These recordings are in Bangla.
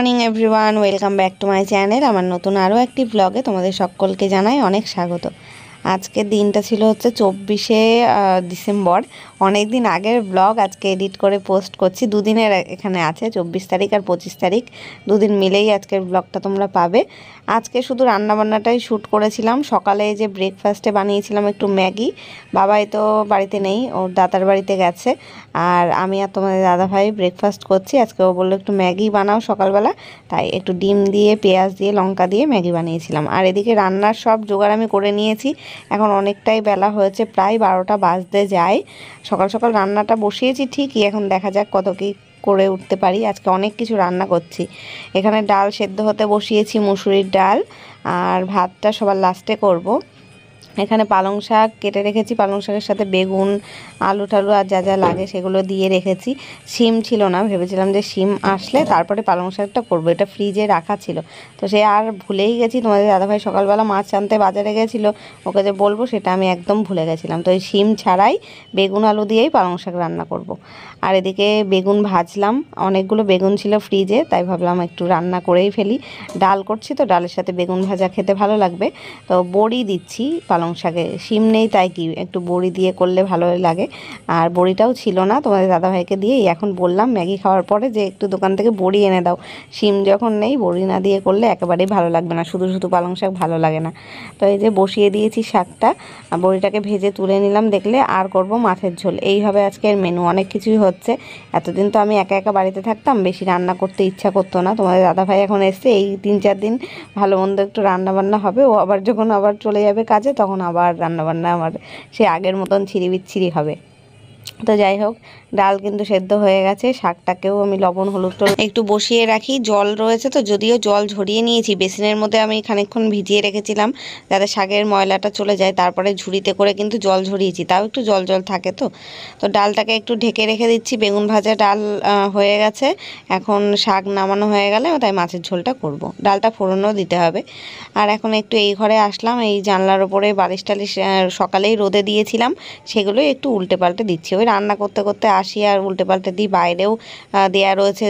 Morning everyone, welcome back to my channel. আমার নতুন আরও একটি ব্লগে তোমাদের সকলকে জানাই অনেক স্বাগত। আজকের দিনটা ছিল হচ্ছে 24শে ডিসেম্বর। অনেক দিন আগের ব্লগ আজকে এডিট করে পোস্ট করছি। দুদিনের এখানে আছে, 24 তারিখ আর 25 তারিখ, দুদিন মিলেই আজকের ব্লগটা তোমরা পাবে। আজকে শুধু রান্নাবান্নাটাই শ্যুট করেছিলাম। সকালে যে ব্রেকফাস্টে বানিয়েছিলাম একটু ম্যাগি। বাবাই তো বাড়িতে নেই, ওর দাদার বাড়িতে গেছে। আর আমি আর তোমাদের দাদাভাই ব্রেকফাস্ট করছি। আজকে ও বললো একটু ম্যাগি বানাও সকালবেলা, তাই একটু ডিম দিয়ে পেঁয়াজ দিয়ে লঙ্কা দিয়ে ম্যাগি বানিয়েছিলাম। আর এদিকে রান্নার সব জোগাড় আমি করে নিয়েছি। এখন অনেকটাই বেলা হয়েছে, প্রায় 12টা বাজতে যায়। সকাল সকাল রান্নাটা বসিয়েছি ঠিকই, এখন দেখা যাক কত কী করে উঠতে পারি। আজকে অনেক কিছু রান্না করছি। এখানে ডাল সেদ্ধ হতে বসিয়েছি, মুসুরির ডাল, আর ভাতটা সবার লাস্টে করব। এখানে পালং শাক কেটে রেখেছি, পালং শাকের সাথে বেগুন, আলু টালু আর যা যা লাগে সেগুলো দিয়ে রেখেছি। শিম ছিল না, ভেবেছিলাম যে শিম আসলে তারপরে পালং শাকটা করবো, এটা ফ্রিজে রাখা ছিল। তো সে আর ভুলেই গেছি। তোমাদের দাদাভাই সকালবেলা মাছ আনতে বাজারে গেছিলো, ওকে যে বলবো সেটা আমি একদম ভুলে গেছিলাম। তো এই শিম ছাড়াই বেগুন আলু দিয়েই পালং শাক রান্না করব। আর এদিকে বেগুন ভাজলাম, অনেকগুলো বেগুন ছিল ফ্রিজে, তাই ভাবলাম একটু রান্না করেই ফেলি। ডাল করছি তো, ডালের সাথে বেগুন ভাজা খেতে ভালো লাগবে। তো বড়ি দিচ্ছি পালং শাকে, শিম নেই তাই কি একটু বড়ি দিয়ে করলে ভালো লাগে। আর বড়িটাও ছিল না, তোমাদের দাদাভাইকে দিয়েই এখন বললাম ম্যাগি খাওয়ার পরে যে একটু দোকান থেকে বড়ি এনে দাও। শিম যখন নেই, বড়ি না দিয়ে করলে একেবারেই ভালো লাগবে না, শুধু শুধু পালং শাক ভালো লাগে না। তো এই যে বসিয়ে দিয়েছি শাকটা, বড়িটাকে ভেজে তুলে নিলাম দেখলে। আর করব মাছের ঝোল, এইভাবে আজকের মেনু। অনেক কিছুই হচ্ছে। এতদিন তো আমি একা একা বাড়িতে থাকতাম, বেশি রান্না করতে ইচ্ছা করতো না। তোমাদের দাদাভাই এখন এসছে, এই 3-4 দিন ভালো মন্দ একটু রান্নাবান্না হবে। ও আবার যখন আবার চলে যাবে কাজে, তখন আবার রান্নাবান্না আমার সে আগের মতন ছিরিবিচ্ছিরি হবে। তো যাই হোক, ডাল কিন্তু সেদ্ধ হয়ে গেছে। শাকটাকেও আমি লবণ হলুদ একটু বসিয়ে রাখি, জল রয়েছে তো, যদিও জল ঝরিয়ে নিয়েছি। বেসিনের মধ্যে আমি খানিকক্ষণ ভিজিয়ে রেখেছিলাম যাতে শাকের ময়লাটা চলে যায়, তারপরে ঝুড়িতে করে কিন্তু জল ঝরিয়েছি, তাও একটু জল জল থাকে। তো ডালটাকে একটু ঢেকে রেখে দিচ্ছি। বেগুন ভাজা ডাল হয়ে গেছে, এখন শাক নামানো হয়ে গেলে তাই মাছের ঝোলটা করব। ডালটা ফোড়নও দিতে হবে। আর এখন একটু এই ঘরে আসলাম, এই জানলার ওপরে বালিশ টালিশ সকালেই রোদে দিয়েছিলাম, সেগুলোই একটু উল্টে পাল্টে দিচ্ছি। ওই রান্না করতে করতে আসি আর উল্টে পাল্টে দিই। বাইরেও দেয়া রয়েছে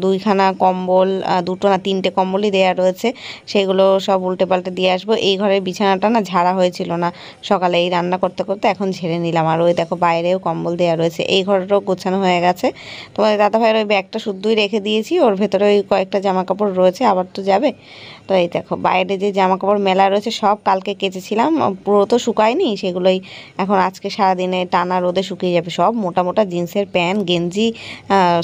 2খানা কম্বল, 2টো না 3টে কম্বলই দেয়া রয়েছে, সেগুলো সব উল্টে পাল্টে দিয়ে আসবো। এই ঘরের বিছানাটা না ঝাড়া হয়েছিল না সকালে, এই রান্না করতে করতে এখন ঝেড়ে নিলাম। আর ওই দেখো বাইরেও কম্বল দেয়া রয়েছে, এই ঘরটাও গোছানো হয়ে গেছে। তোমাদের দাদাভাইয়ের ওই ব্যাগটা শুদ্ধই রেখে দিয়েছি, ওর ভেতরে ওই কয়েকটা জামা কাপড় রয়েছে, আবার তো যাবে। তো এই দেখো বাইরে যে জামা কাপড় মেলা রয়েছে সব কালকে কেচেছিলাম, পুরো তো শুকায়নি, সেগুলোই এখন আজকে সারাদিনে টানা রোদে শুকিয়ে যাবে। সব মোটা মোটা জিন্সের প্যান্ট, গেঞ্জি,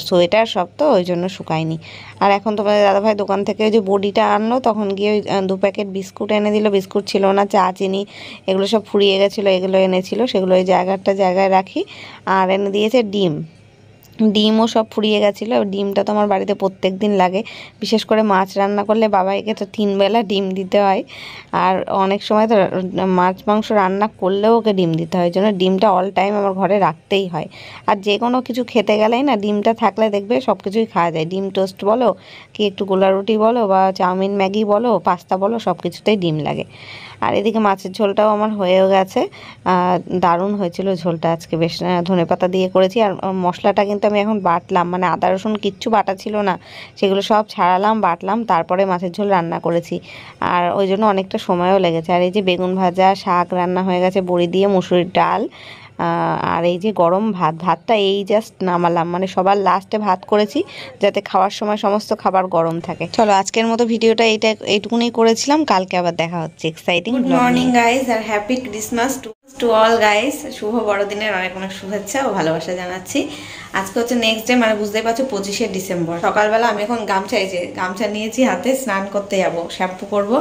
সোয়েটার সব, তো ওই জন্য শুকায়নি। আর এখন তোমাদের দাদাভাই দোকান থেকে ওই যে বড়িটা আনলো, তখন গিয়ে ওই 2 প্যাকেট বিস্কুট এনে দিল। বিস্কুট ছিল না, চা চিনি এগুলো সব ফুরিয়ে গেছিলো, এগুলো এনেছিল, সেগুলো ওই জায়গায় রাখি। আর এনে দিয়েছে ডিমও সব ফুরিয়ে গেছিলো। ডিমটা তো আমার বাড়িতে প্রত্যেক দিন লাগে, বিশেষ করে মাছ রান্না করলে বাবাইকে তো 3 বেলা ডিম দিতে হয়। আর অনেক সময় তো মাছ মাংস রান্না করলেও ওকে ডিম দিতে হয়, জন্য ডিমটা অল টাইম আমার ঘরে রাখতেই হয়। আর যে কোনো কিছু খেতে গেলেই না ডিমটা থাকলে দেখবে সব কিছুই খাওয়া যায়। ডিম টোস্ট বলো, কি একটু গোলা রুটি বলো, বা চাউমিন ম্যাগি বলো, পাস্তা বলো, সব কিছুতেই ডিম লাগে। আর এদিকে মাছের ঝোলটাও আমার হয়েও গেছে, দারুণ হয়েছিল ঝোলটা। আজকে বেশ ধনেপাতা দিয়ে করেছি। আর মশলাটা কিন্তু আমি এখন বাটলাম, মানে আদা রসুন কিচ্ছু বাটা ছিল না, সেগুলো সব ছাড়ালাম, বাটলাম, তারপরে মাছের ঝোল রান্না করেছি। আর ওই জন্য অনেকটা সময়ও লেগেছে। আর এই যে বেগুন ভাজা, শাক রান্না হয়ে গেছে, বড়ি দিয়ে, মুসুরির ডাল, আর এই যে গরম ভাতটা এই জাস্ট নামালাম, মানে সবার লাস্টে ভাত করেছি যাতে খাওয়ার সময় সমস্ত খাবার গরম থাকে। চলো আজকের মতো ভিডিওটা এইটুকুনি করেছিলাম, কালকে আবার দেখা হচ্ছে এক্সাইটিং। গুড মর্নিং গাইজ, আর happy Christmas to all guys. শুভ বড়দিনের অনেক অনেক শুভেচ্ছা ও ভালোবাসা জানাচ্ছি। আজকে হচ্ছে নেক্সট ডে, মানে বুঝতেই পারছো 25শে ডিসেম্বর। সকালবেলা আমি এখন গামছা নিয়েছি হাতে, স্নান করতে যাবো, শ্যাম্পু করবো।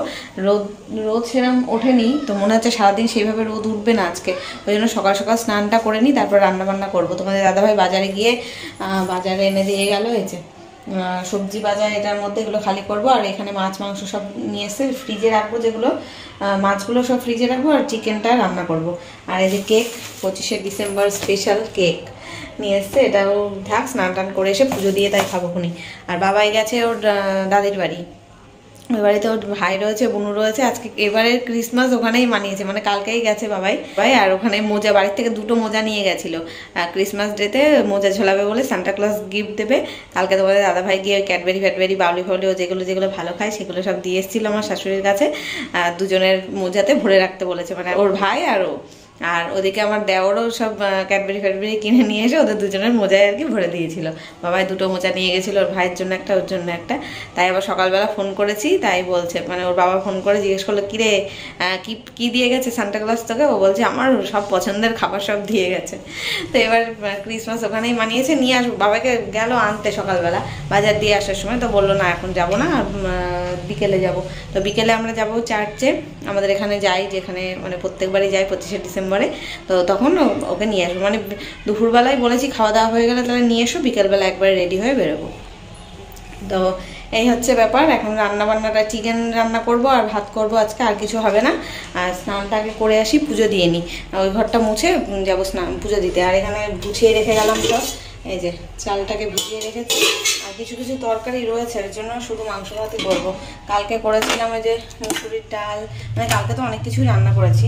রোদ সেরকম ওঠেনি, তো মনে হচ্ছে সারাদিন সেইভাবে রোদ উঠবে না আজকে, ওই জন্য সকাল সকাল স্নানটা করে নিই, তারপর রান্নাবান্না করবো। তোমাদের দাদাভাই বাজারে গিয়ে বাজারে এনে দিয়ে গেল, এই যে সবজি বাজার, এটার মধ্যে এগুলো খালি করবো। আর এখানে মাছ মাংস সব নিয়ে এসে ফ্রিজে রাখবো, যেগুলো মাছগুলো সব ফ্রিজে রাখবো, আর চিকেনটা রান্না করব। আর এই যে কেক, 25শে ডিসেম্বর স্পেশাল কেক নিয়ে এসছে, এটাও থাক, স্নান টান করে এসে পুজো দিয়ে তাই খাবো খুনি। আর বাবাই গেছে ওর দাদির বাড়ি, ওই বাড়িতে ওর ভাই রয়েছে, বোনু রয়েছে। আজকে এবারে ক্রিসমাস ওখানেই মানিয়েছে, মানে কালকেই গেছে বাবাই ভাই। আর ওখানে মোজা, বাড়ির থেকে 2টো মোজা নিয়ে গেছিল ক্রিসমাস ডেতে মোজা ঝোলাবে বলে, সান্টা ক্লজ গিফট দেবে। কালকে তোমাদের দাদা ভাই গিয়ে ক্যাডবেরি ফ্যাডবেরি বাউলি ফাউলি ও যেগুলো যেগুলো ভালো খায় সেগুলো সব দিয়ে এসেছিল আমার শাশুড়ির কাছে। দুজনের মোজাতে ভরে রাখতে বলেছে, মানে ওর ভাই আর ও। আর ওদিকে আমার দেওরও সব ক্যাডবেরি ফ্যাডবেরি কিনে নিয়ে এসে ওদের দুজনের মোজায় আর কি ভরে দিয়েছিল। বাবাই 2টো মোজা নিয়ে গেছিলো, ওর ভাইয়ের জন্য একটা, ওর জন্য একটা। তাই আবার সকালবেলা ফোন করেছি, তাই বলছে, মানে ওর বাবা ফোন করে জিজ্ঞেস করলো, কিরে কি দিয়ে গেছে সান্টা ক্লজ তোকে? ও বলছে আমার সব পছন্দের খাবার সব দিয়ে গেছে। তো এবার ক্রিসমাস ওখানেই মানিয়েছে। নিয়ে আসবো, বাবাকে গেল আনতে সকালবেলা বাজার দিয়ে আসার সময়, তো বললো না এখন যাব না, বিকেলে যাব। তো বিকেলে আমরা যাব চার্চে, আমাদের এখানে যাই, যেখানে মানে প্রত্যেকবারই যাই 25শে ডিসেম্বরে। তো তখন ওকে নিয়ে আসবো, মানে দুপুরবেলায় বলেছি খাওয়া দাওয়া হয়ে গেলে তাহলে নিয়ে এসো, বিকেলবেলা একবারে রেডি হয়ে বেরোবো। তো এই হচ্ছে ব্যাপার। এখন রান্না বান্নাটা চিকেন রান্না করব আর ভাত করব আজকে, আর কিছু হবে না। আর স্নানটা আগে করে আসি, পুজো দিয়ে নিই, ওই ঘরটা মুছে যাবো স্নান পুজো দিতে। আর এখানে গুছিয়ে রেখে গেলাম সব, এই যে চালটাকে ভিজিয়ে রেখেছি। আর কিছু কিছু তরকারি রয়েছে, এর জন্য শুধু মাংস ভাতই করবো। কালকে করেছিলাম ওই যে মুসুরির ডাল, মানে কালকে তো অনেক কিছুই রান্না করেছি,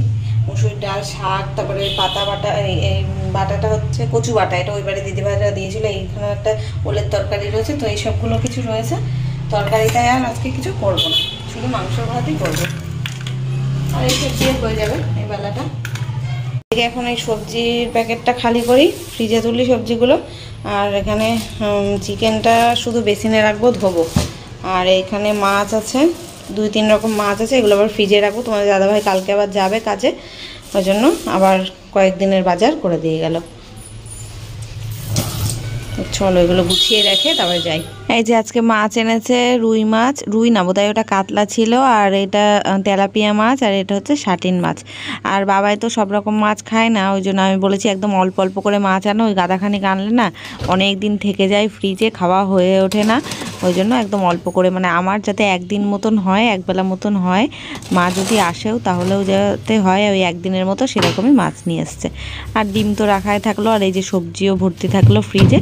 মুসুরির ডাল, শাক, তারপরে পাতা বাটা, এই বাটাটা হচ্ছে কচু বাটা, এটা ওই বাড়ি দিদিভাইরা দিয়েছিল। এইখানে একটা ওলের তরকারি রয়েছে, তো এই সবগুলো কিছু রয়েছে তরকারিটাই। আর আজকে কিছু করবো না, শুধু মাংস ভাতই করবো। আর এই সবজি হয়ে যাবে এই বেলাটা। এখন এই সবজির প্যাকেটটা খালি করি, ফ্রিজে তুলি সবজিগুলো। আর এখানে চিকেনটা শুধু বেসিনে রাখবো, ধোবো। আর এখানে মাছ আছে, 2-3 রকম মাছ আছে, এগুলো আবার ফ্রিজে রাখবো। তোমাদের দাদাভাই কালকে আবার যাবে কাজে, ওই জন্য আবার কয়েকদিনের বাজার করে দিয়ে গেল। চলো এগুলো গুছিয়ে রেখে তারপরে যাই। এই যে আজকে মাছ এনেছে, রুই মাছ, রুই না বোধহয় ওটা কাতলা ছিল, আর এটা তেলাপিয়া মাছ, আর এটা হচ্ছে শাটিন মাছ। আর বাবাই তো সব রকম মাছ খায় না, ওই জন্য আমি বলেছি একদম অল্প অল্প করে মাছ আনো, ওই গাদাখানিক আনলে না অনেক দিন থেকে যায় ফ্রিজে, খাওয়া হয়ে ওঠে না। ওই জন্য একদম অল্প করে, মানে আমার যাতে একদিন মতন হয়, একবেলা মতন হয়, মা যদি আসেও তাহলেও যাতে হয় ওই একদিনের মতো, সেরকমই মাছ নিয়ে এসছে। আর ডিম তো রাখাই থাকলো, আর এই যে সবজিও ভর্তি থাকলো ফ্রিজে।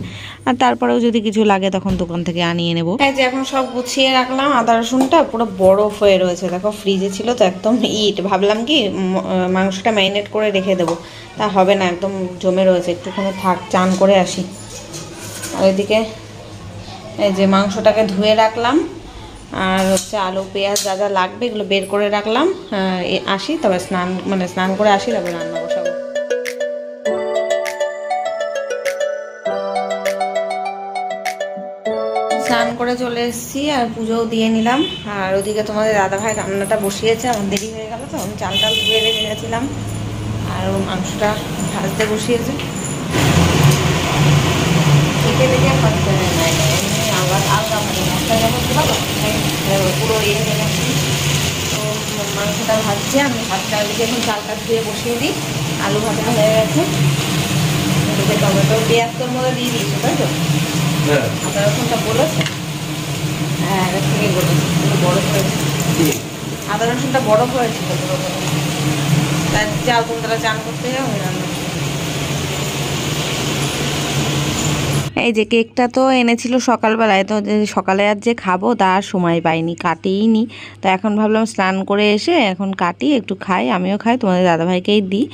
আর তারপরেও যদি কিছু লাগে তখন দোকান থেকে আনিয়ে নেবো। এই যে এখন সব গুছিয়ে রাখলাম, আদা রসুনটা পুরো বরফ হয়ে রয়েছে, দেখো ফ্রিজে ছিল তো একদম ইট। ভাবলাম কি মাংসটা ম্যারিনেট করে রেখে দেবো, তা হবে না, একদম জমে রয়েছে, একটুখানি থাক, চান করে আসি। আর এদিকে এই যে মাংসটাকে ধুয়ে রাখলাম, আর হচ্ছে আলু পেঁয়াজ যা যা লাগবে এগুলো বের করে রাখলাম। আসি তবে স্নান করে আসি, তবে রান্না বসাবো। স্নান করে চলে এসেছি, আর পুজোও দিয়ে নিলাম। আর ওদিকে তোমাদের দাদাভাই রান্নাটা বসিয়েছে, আমার দেরি হয়ে গেল তো, আমি চাল ধুয়ে রেখে গেছিলাম। আর ও মাংসটা ভাজতে বসিয়েছে, দেখে দেখে আবার আলগা মানে মশলা যখন দিলাম পুরো ইয়ে হয়ে গেছে। তো মাংসটা ভাজছে, আমি ভাতটা ওদিকে এখন চালটা ধুয়ে বসিয়ে দিই। আলু ভাজা হয়ে গেছে, ওদিকে টমেটো পেঁয়াজ তোর মধ্যে দিয়ে দিয়েছো তাই তো? আদা রসুনটা বলেছে, হ্যাঁ আগের থেকেই বলেছে, বড় হয়েছে আদা রসুনটা, বড় হয়েছিল পুরো। তাই যাও তুমি তারা চান করতে যাও, আমি রান্না। এই যে কেকটা তো এনেছিল সকালবেলায়, তো সকালে আর যে খাবো তার সময় পাইনি, কাটিনি। তো এখন ভাবলাম স্নান করে এসে এখন কাটি, একটু খাই, আমিও খাই, তোমাদের দাদাভাইকেই দিই,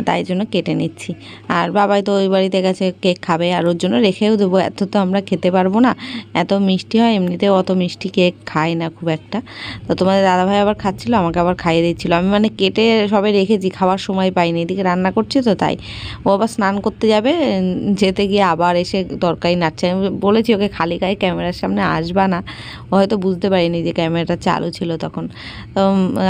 তাই জন্য কেটে নিচ্ছি। আর বাবাই তো ওই বাড়িতে গেছে, কেক খাবে, আর ওর জন্য রেখেও দেবো, এত তো আমরা খেতে পারবো না, এত মিষ্টি হয়, এমনিতেও অত মিষ্টি কেক খাই না খুব একটা। তো তোমাদের দাদাভাই আবার খাচ্ছিলো, আমাকে আবার খাইয়ে দিচ্ছিলো। আমি মানে কেটে সবে রেখেছি, খাওয়ার সময় পাইনি, এদিকে রান্না করছি তো তাই। ও আবার স্নান করতে যাবে, যেতে গিয়ে আবার এসে তরকারি নাড়ছে। আমি বলেছি ওকে খালি গায়ে ক্যামেরার সামনে আসবা না, ও হয়তো বুঝতে পারিনি যে ক্যামেরাটা চালু ছিল তখন। তো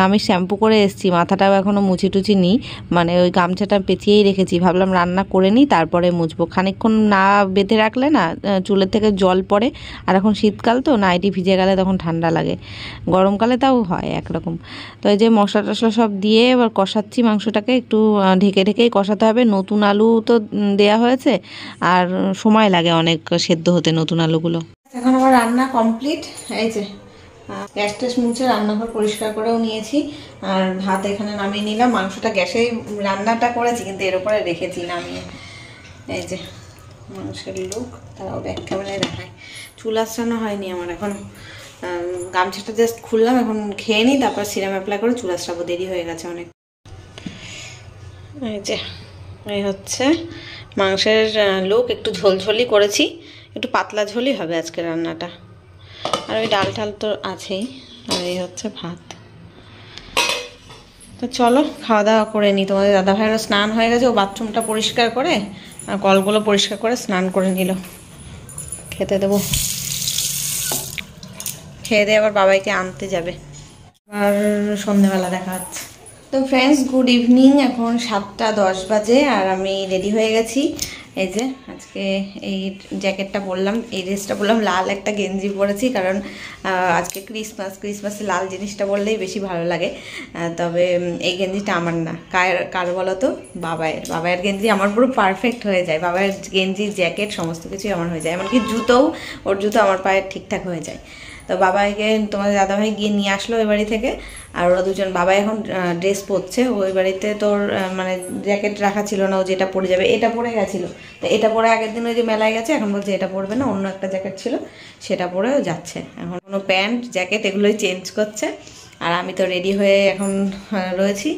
আমি শ্যাম্পু করে এসেছি, মাথাটাও এখনও মুছি টুচি নিই, মানে ওই গামছাটা পেঁচিয়েই রেখেছি, ভাবলাম রান্না করে নিই তারপরে মুছবো। খানিকক্ষণ না বেঁধে রাখলে না চুলের থেকে জল পড়ে, আর এখন শীতকাল তো নাইটি ভিজে গেলে তখন ঠান্ডা লাগে, গরমকালে তাও হয় একরকম। তো এই যে মশলা টশলা সব দিয়ে এবার কষাচ্ছি মাংসটাকে, একটু ঢেকে ঢেকেই কষাতে হবে। নতুন আলু তো দেয়া হয়েছে, আর সময় লাগে অনেক সেদ্ধ হতে নতুন আলুগুলো। এখন আমার রান্না কমপ্লিট, এই যে গ্যাস ট্যাস মুছে রান্নাঘর পরিষ্কার করেও নিয়েছি, আর ভাত এখানে নামিয়ে নিলাম। মাংসটা গ্যাসেই রান্নাটা করেছি, কিন্তু এর উপরে রেখেছি নামিয়ে। এই যে মাংসের লুক, তারাও ব্যাক ক্যামেরায় দেখায়। চুল আসানো হয়নি আমার এখনো, গামছাটা জাস্ট খুললাম, এখন খেয়ে নিই, তারপর সিরাম অ্যাপ্লাই করে চুল আঁচড়াবো, দেরি হয়ে গেছে অনেক। এই যে এই হচ্ছে মাংসের লুক, একটু ঝোলঝোলি করেছি, একটু পাতলা ঝোলই হবে আজকে রান্নাটা, আর ওই ডাল টাল তো আছেই, আর এই হচ্ছে ভাত। তো চলো খাওয়া দাওয়া করে নিই। তোমাদের দাদা ভাইয়েরও স্নান হয়ে গেছে, ও বাথরুমটা পরিষ্কার করে আর কলগুলো পরিষ্কার করে স্নান করে নিল। খেতে দেবো, খেয়ে দিয়ে আবার বাবাইকে আনতে যাবে, আর সন্ধ্যেবেলা দেখা হচ্ছে। তো ফ্রেন্ডস, গুড ইভিনিং। এখন 7:10 বাজে আর আমি রেডি হয়ে গেছি। এই যে আজকে এই জ্যাকেটটা পরলাম, এই ড্রেসটা পরলাম, লাল একটা গেঞ্জি পরেছি, কারণ আজকে ক্রিসমাসে লাল জিনিসটা পরলেই বেশি ভালো লাগে। তবে এই গেঞ্জিটা আমার না, কার বলো তো, বাবাইয়ের গেঞ্জি আমার পুরো পারফেক্ট হয়ে যায়। বাবাইয়ের গেঞ্জি, জ্যাকেট সমস্ত কিছুই আমার হয়ে যায়, এমনকি জুতোও, ওর জুতো আমার পায়ে ঠিকঠাক হয়ে যায়। তো বাবাইকে তোমাদের দাদাভাই গিয়ে নিয়ে আসলো ওই বাড়ি থেকে, আর ওরা দুজন, বাবাই এখন ড্রেস পরছে। ওই বাড়িতে তোর মানে জ্যাকেট রাখা ছিল না, ও যেটা পরে যাবে, এটা পরে গেছিলো। তো এটা পরে আগের দিন ওই যে মেলায় গেছে, এখন বলছে এটা পরবে না, অন্য একটা জ্যাকেট ছিল সেটা পরেও যাচ্ছে। এখন কোনো প্যান্ট জ্যাকেট এগুলোই চেঞ্জ করছে, আর আমি তো রেডি হয়ে এখন রয়েছি।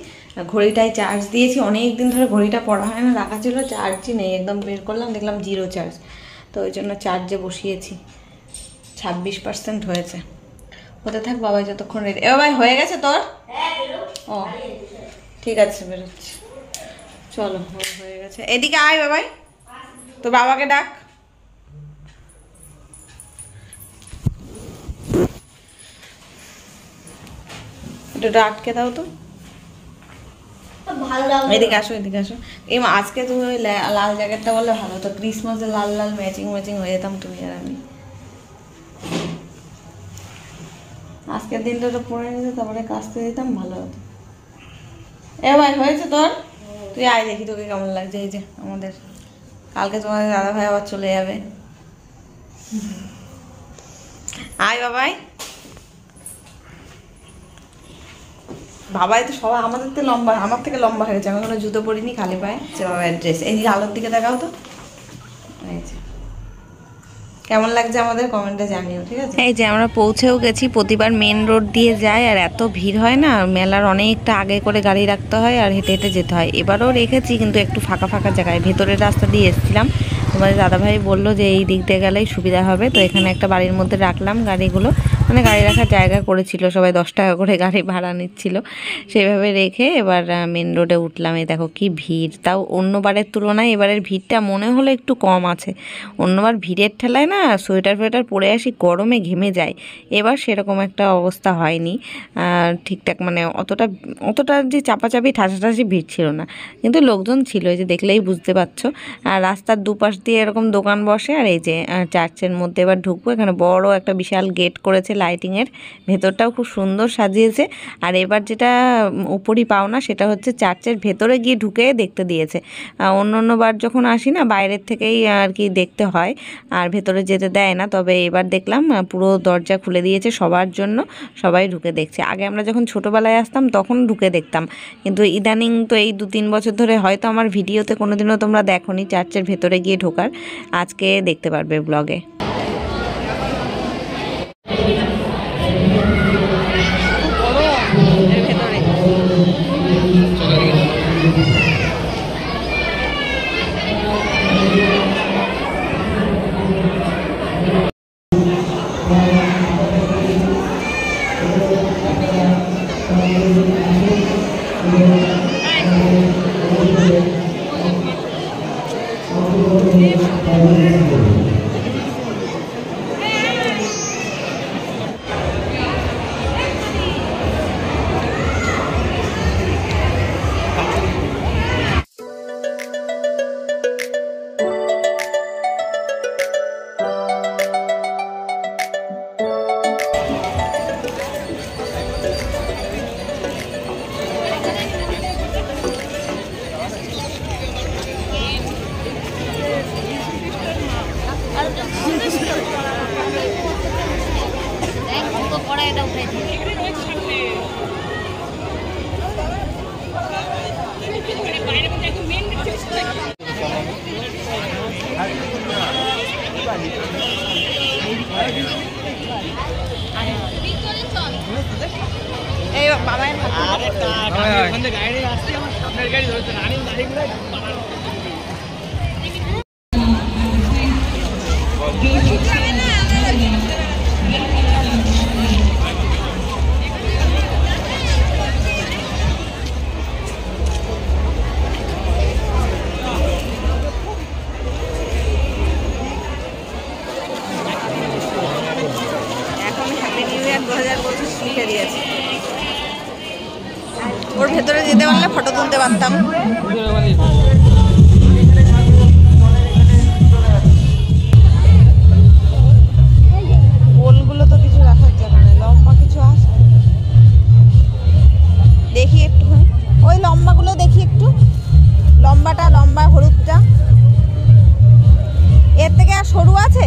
ঘড়িটায় চার্জ দিয়েছি, অনেক দিন ধরে ঘড়িটা পড়া হয় না, রাখা ছিল, চার্জই নেই, একদম বের করলাম দেখলাম 0 চার্জ, তো ওই জন্য চার্জে বসিয়েছি। 26% হয়েছে, হতে থাক। বাবাই যতক্ষণ রেডি। এ বাবাই হয়ে গেছে তোর? ও ঠিক আছে, বেরোচ্ছি, চলো। হয়ে গেছে, এদিকে আয় বাবাই, তোর বাবাকে ডাক। এটা আটকে দাও তো, এদিকে আসো, এদিকে আসো। এই আজকে তুমি ওই লাল জ্যাকেটটা বললে ভালো হতো, ক্রিসমাসে লাল লাল ম্যাচিং হয়ে যেতাম তুমি আর আমি। আজকের দিনটা তো পরে নিতে, তারপরে কাচতে দিতাম, ভালো হতো। এ ভাই হয়েছে তোর? তুই আয় দেখি তোকে কেমন লাগছে। এই যে আমাদের, কালকে তোমাদের দাদা ভাই আবার চলে যাবে। আয় বাবাই। বাবাই তো সবাই আমাদের তো লম্বা, আমার থেকে লম্বা হয়ে গেছে, আমি কোনো জুতো পরিনি, খালি পায়ে। বাবাইয়ের ড্রেস, এই দিকে আলোর দিকে দেখাও তো। কেমন লাগছে আমাদের কমেন্টে জানিও, ঠিক আছে। এই যে আমরা পৌঁছেও গেছি, প্রতিবার মেন রোড দিয়ে যায় আর এত ভিড় হয় না, মেলার অনেকটা আগে করে গাড়ি রাখতে হয় আর হেঁটে হেঁটে যেতে হয়। এবারও রেখেছি কিন্তু একটু ফাঁকা ফাঁকা জায়গায়, ভেতরের রাস্তা দিয়ে এসেছিলাম। তোমাদের দাদাভাই বললো যে এই দিক দিয়ে গেলেই সুবিধা হবে, তো এখানে একটা বাড়ির মধ্যে রাখলাম গাড়িগুলো, মানে গাড়ি রাখার জায়গা করেছিল, সবাই 10 টাকা করে গাড়ি ভাড়া নিচ্ছিল, সেভাবে রেখে এবার মেন রোডে উঠলাম। এই দেখো কি ভিড়, তাও অন্যবারের তুলনায় এবারের ভিড়টা মনে হলো একটু কম আছে। অন্যবার ভিড়ের ঠেলায় না সোয়েটার ফোয়েটার পরে আসি, গরমে ঘেমে যায়, এবার সেরকম একটা অবস্থা হয়নি ঠিকঠাক, মানে অতটা যে চাপাচাপি ঠাসাঠাসি ভিড় ছিল না, কিন্তু লোকজন ছিল, এই যে দেখলেই বুঝতে পারছো। আর রাস্তার দুপাশ দিয়ে এরকম দোকান বসে, আর এই যে চার্চের মধ্যে এবার ঢুকবো, এখানে বড় একটা বিশাল গেট করেছে লাইটিংয়ের, ভেতরটাও খুব সুন্দর সাজিয়েছে। আর এবার যেটা উপরই পাওনা সেটা হচ্ছে চার্চের ভেতরে গিয়ে ঢুকে দেখতে দিয়েছে। অন্যবার যখন আসি না বাইরের থেকেই আর কি দেখতে হয়, আর ভেতরে যেতে দেয় না, তবে এবার দেখলাম পুরো দরজা খুলে দিয়েছে সবার জন্য, সবাই ঢুকে দেখছে। আগে আমরা যখন ছোটোবেলায় আসতাম তখন ঢুকে দেখতাম, কিন্তু ইদানিং তো এই 2-3 বছর ধরে হয়তো আমার ভিডিওতে কোনোদিনও তোমরা দেখোনি চার্চের ভেতরে গিয়ে ঢোকার, আজকে দেখতে পারবে ব্লগে। এই বাবা ওর ভেতরে যেতে পারলে ফটো তুলতে পারতাম। গোলগুলো তো কিছু রাখার জায়গা নেই, লম্বা কিছু আছে দেখি একটু, ওই লম্বাগুলো দেখি একটু, লম্বাটা লম্বা হলুদটা, এর থেকে আর সরু আছে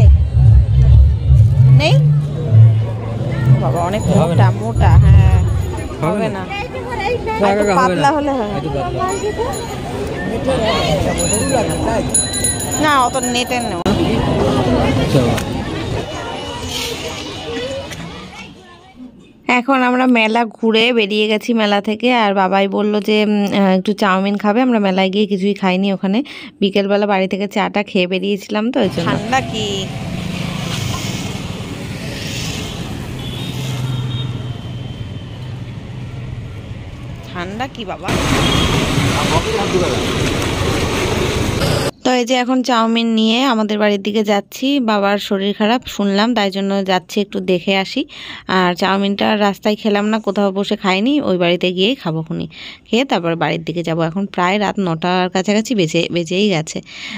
নেই? বাবা অনেক মোটা মোটা, হ্যাঁ হবে না, পাতলা হলে হবে না, অত নেটের নেওয়া। এখন আমরা মেলা ঘুরে বেরিয়ে গেছি মেলা থেকে, আর বাবাই বললো যে একটু চাউমিন খাবে। আমরা মেলায় গিয়ে কিছুই খাইনি, ওখানে বিকেলবেলা বাড়ি থেকে চাটা খেয়ে বেরিয়েছিলাম, তো ওই জন্য। ঠান্ডা কি ঠান্ডা কি বাবা। তো এই যে এখন চাউমিন নিয়ে আমাদের বাড়ির দিকে যাচ্ছি, বাবার শরীর খারাপ শুনলাম, তাই জন্য যাচ্ছি একটু দেখে আসি। আর চাউমিনটা রাস্তায় খেলাম না, কোথাও বসে খাইনি, ওই বাড়িতে গিয়েই খাবো খুনি, খেয়ে তারপর বাড়ির দিকে যাব। এখন প্রায় রাত 9টার কাছাকাছি বেজেই গেছে।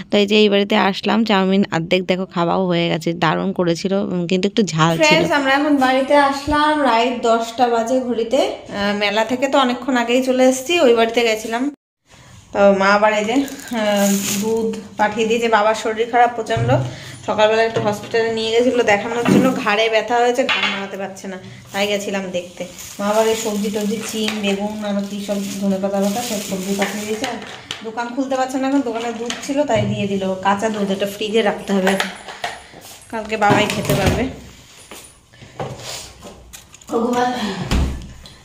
তো এই যে এই বাড়িতে আসলাম, চাউমিন অর্ধেক দেখো খাওয়াও হয়ে গেছে, দারুণ করেছিল, কিন্তু একটু ঝাল ছিল। আমরা এখন বাড়িতে আসলাম, রাত 10টা বাজে ঘড়িতে। মেলা থেকে তো অনেকক্ষণ আগেই চলে এসেছি, ওই বাড়িতে গেছিলাম। তো মা আবার এই যে দুধ পাঠিয়ে দিয়েছে, বাবার শরীর খারাপ প্রচণ্ড, সকালবেলা একটু হসপিটালে নিয়ে গেছিলো দেখানোর জন্য, ঘাড়ে ব্যথা হয়েছে, ঘাড় নাড়াতে পারছে না, তাই গেছিলাম দেখতে। মা আবার এই সবজি টবজি চিম বেগুন আর কি সব ধনে পাতা পাতা সব সবজি পাঠিয়ে দিয়েছে। আর দোকান খুলতে পারছে না, এখন দোকানে দুধ ছিল তাই দিয়ে দিল, কাঁচা দুধ, এটা ফ্রিজে রাখতে হবে, কালকে বাবাই খেতে পারবে।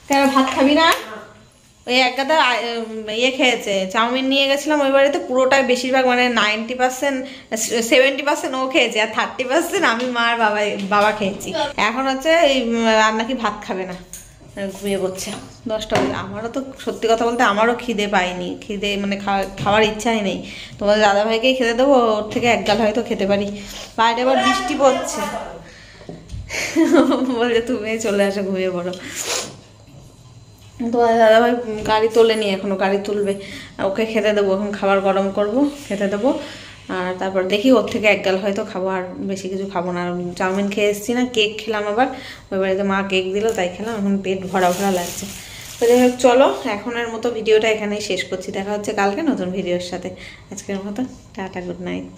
কেন ভাত খাবি না? ওই এক গাদা ইয়ে খেয়েছে, চাউমিন নিয়ে গেছিলাম ওই বাড়িতে, পুরোটাই বেশিরভাগ মানে 90% 70% ও খেয়েছে, আর 30% আমি মা আর বাবা খেয়েছি। এখন হচ্ছে এই আর নাকি ভাত খাবে না, ঘুমিয়ে পড়ছে 10টা বাজে। আমারও তো সত্যি কথা বলতে আমারও খিদে পাইনি, খিদে মানে খাওয়ার ইচ্ছাই নেই। তোমাদের দাদাভাইকেই খেতে দেবো, ওর থেকে এক গাল হয়তো খেতে পারি। বাইরে আবার বৃষ্টি পড়ছে, বলছে তুমি চলে আসো ঘুমিয়ে পড়ো। তোমাদের দাদাভাই গাড়ি তোলেনি, এখনো গাড়ি তুলবে, ওকে খেতে দেবো, এখন খাবার গরম করব, খেতে দেবো, আর তারপর দেখি ওর থেকে এক গাল হয়তো খাবো, আর বেশি কিছু খাবো না। চাউমিন খেয়ে এসেছি না, কেক খেলাম আবার, ওই বাড়িতে মা কেক দিল তাই খেলাম, এখন পেট ভরা ভরা লাগছে। তো যাই হোক চলো, এখনের মতো ভিডিওটা এখানেই শেষ করছি, দেখা হচ্ছে কালকে নতুন ভিডিওর সাথে। আজকের মতো টাটা, গুড নাইট।